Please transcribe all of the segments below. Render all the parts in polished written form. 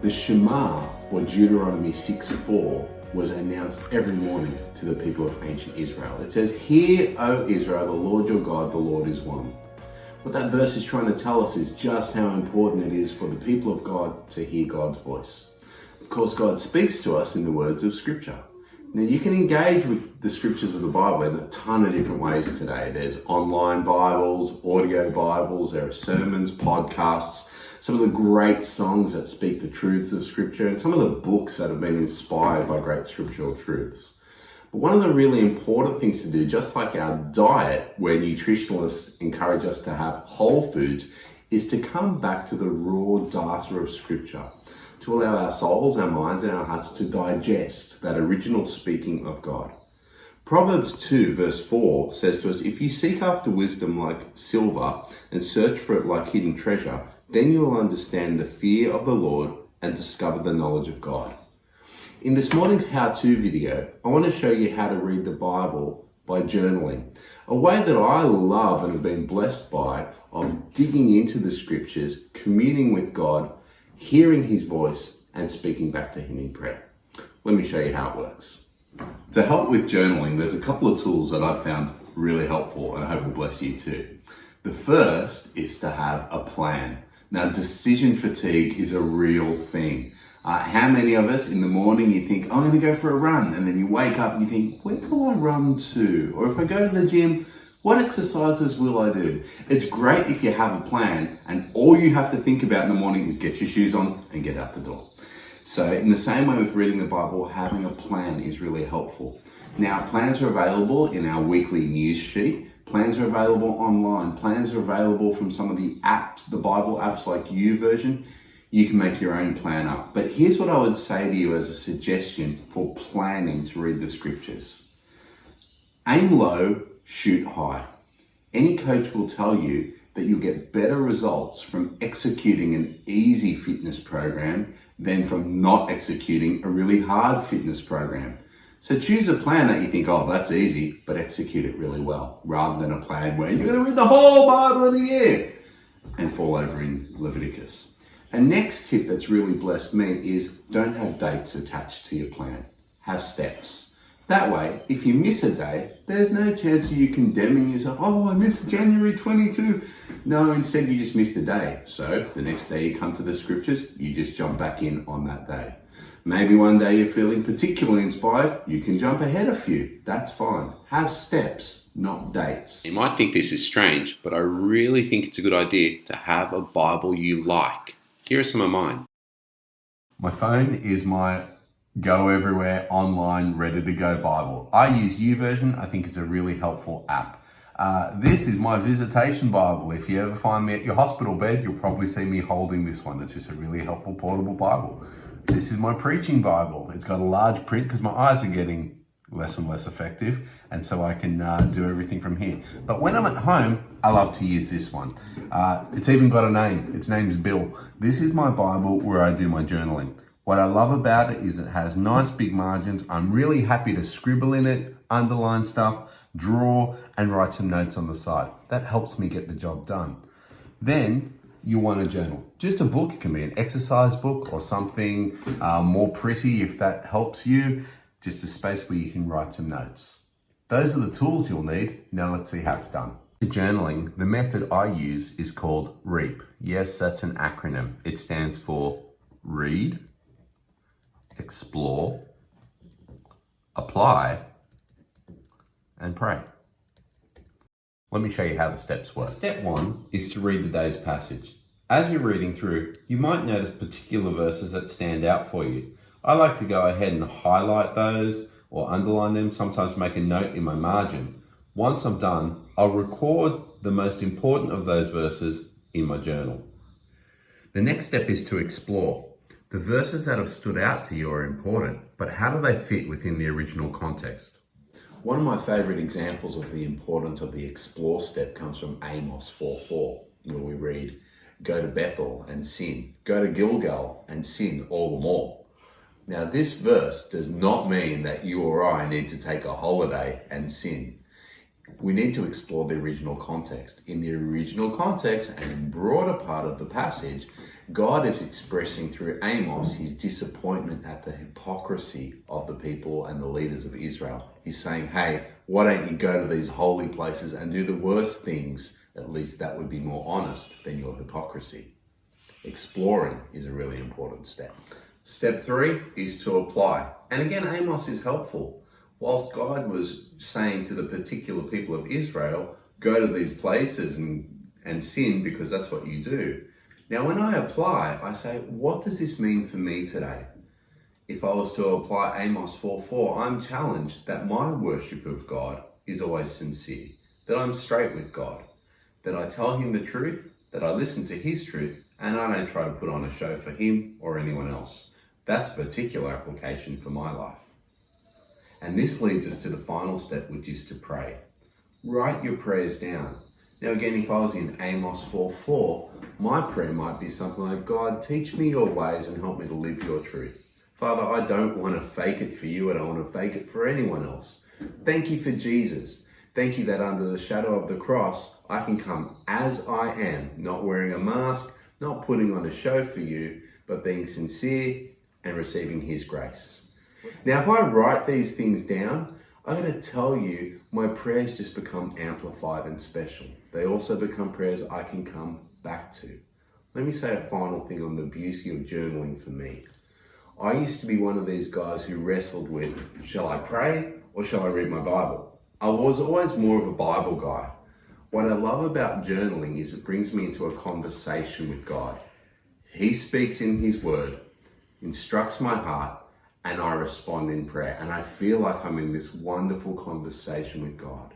The Shema, or Deuteronomy 6:4, was announced every morning to the people of ancient Israel. It says, "Hear, O Israel, the Lord your God, the Lord is one." What that verse is trying to tell us is just how important it is for the people of God to hear God's voice. Of course, God speaks to us in the words of Scripture. Now, you can engage with the Scriptures of the Bible in a ton of different ways today. There's online Bibles, audio Bibles, there are sermons, podcasts, some of the great songs that speak the truths of Scripture, and some of the books that have been inspired by great scriptural truths. But one of the really important things to do, just like our diet, where nutritionalists encourage us to have whole foods, is to come back to the raw data of Scripture, to allow our souls, our minds, and our hearts to digest that original speaking of God. Proverbs 2 verse 4 says to us, "If you seek after wisdom like silver and search for it like hidden treasure, then you will understand the fear of the Lord and discover the knowledge of God." In this morning's how-to video, I want to show you how to read the Bible by journaling. A way that I love and have been blessed by, of digging into the Scriptures, communing with God, hearing His voice, and speaking back to Him in prayer. Let me show you how it works. To help with journaling, there's a couple of tools that I've found really helpful, and I hope will bless you too. The first is to have a plan. Now, decision fatigue is a real thing. How many of us in the morning you think, "I'm going to go for a run," and then you wake up and you think, "Where will I run to?" Or if I go to the gym, what exercises will I do? It's great if you have a plan and all you have to think about in the morning is get your shoes on and get out the door. So in the same way with reading the Bible, having a plan is really helpful. Now, plans are available in our weekly news sheet. Plans are available online. Plans are available from some of the apps, the Bible apps like YouVersion. You can make your own plan up. But here's what I would say to you as a suggestion for planning to read the Scriptures. Aim low, shoot high. Any coach will tell you that you'll get better results from executing an easy fitness program than from not executing a really hard fitness program. So choose a plan that you think, "Oh, that's easy," but execute it really well, rather than a plan where you're going to read the whole Bible in a year and fall over in Leviticus. A next tip that's really blessed me is don't have dates attached to your plan. Have steps. That way, if you miss a day, there's no chance of you condemning yourself. "Oh, I missed January 22. No, instead you just missed a day. So the next day you come to the Scriptures, you just jump back in on that day. Maybe one day you're feeling particularly inspired, you can jump ahead a few. That's fine. Have steps, not dates. You might think this is strange, but I really think it's a good idea to have a Bible you like. Here are some of mine. My phone is my go everywhere, online, ready to go Bible. I use YouVersion. I think it's a really helpful app. This is my visitation Bible. If you ever find me at your hospital bed, you'll probably see me holding this one. It's just a really helpful portable Bible. This is my preaching Bible. It's got a large print because my eyes are getting less and less effective, and so I can do everything from here. But when I'm at home, I love to use this one. It's even got a name. Its name's Bill. This is my Bible where I do my journaling. What I love about it is it has nice big margins. I'm really happy to scribble in it, underline stuff, draw, and write some notes on the side. That helps me get the job done. Then you want a journal. Just a book. It can be an exercise book or something more pretty if that helps you. Just a space where you can write some notes. Those are the tools you'll need. Now let's see how it's done. Journaling, the method I use is called REAP. Yes, that's an acronym. It stands for Read, Explore, Apply, and Pray. Let me show you how the steps work. Step 1 is to read the day's passage. As you're reading through, you might notice particular verses that stand out for you. I like to go ahead and highlight those or underline them, sometimes make a note in my margin. Once I'm done, I'll record the most important of those verses in my journal. The next step is to explore. The verses that have stood out to you are important, but how do they fit within the original context? One of my favorite examples of the importance of the explore step comes from Amos 4:4, where we read, "Go to Bethel and sin. Go to Gilgal and sin all the more." Now, this verse does not mean that you or I need to take a holiday and sin. we need to explore the original context. In the original context and broader part of the passage, God is expressing through Amos his disappointment at the hypocrisy of the people and the leaders of Israel. He's saying, hey, why don't you go to these holy places and do the worst things? At least that would be more honest than your hypocrisy. Exploring is a really important step. Step 3 is to apply. And again, Amos is helpful. Whilst God was saying to the particular people of Israel, go to these places and sin because that's what you do. Now, when I apply, I say, what does this mean for me today? If I was to apply Amos 4:4, I'm challenged that my worship of God is always sincere, that I'm straight with God, that I tell him the truth, that I listen to his truth, and I don't try to put on a show for him or anyone else. That's a particular application for my life. And this leads us to the final step, which is to pray. Write your prayers down. Now again, if I was in Amos 4:4, my prayer might be something like, God, teach me your ways and help me to live your truth. Father, I don't want to fake it for you. I don't want to fake it for anyone else. Thank you for Jesus. Thank you that under the shadow of the cross, I can come as I am, not wearing a mask, not putting on a show for you, but being sincere and receiving his grace. Now, if I write these things down, I'm going to tell you my prayers just become amplified and special. They also become prayers I can come back to. Let me say a final thing on the beauty of journaling for me. I used to be one of these guys who wrestled with, shall I pray or shall I read my Bible? I was always more of a Bible guy. What I love about journaling is it brings me into a conversation with God. He speaks in his word, instructs my heart, and I respond in prayer. And I feel like I'm in this wonderful conversation with God.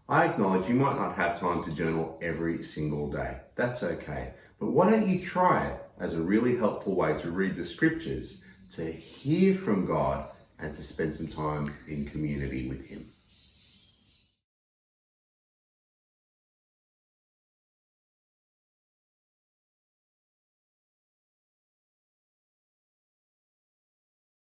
I acknowledge you might not have time to journal every single day. That's okay. But why don't you try it as a really helpful way to read the scriptures, to hear from God, and to spend some time in community with him.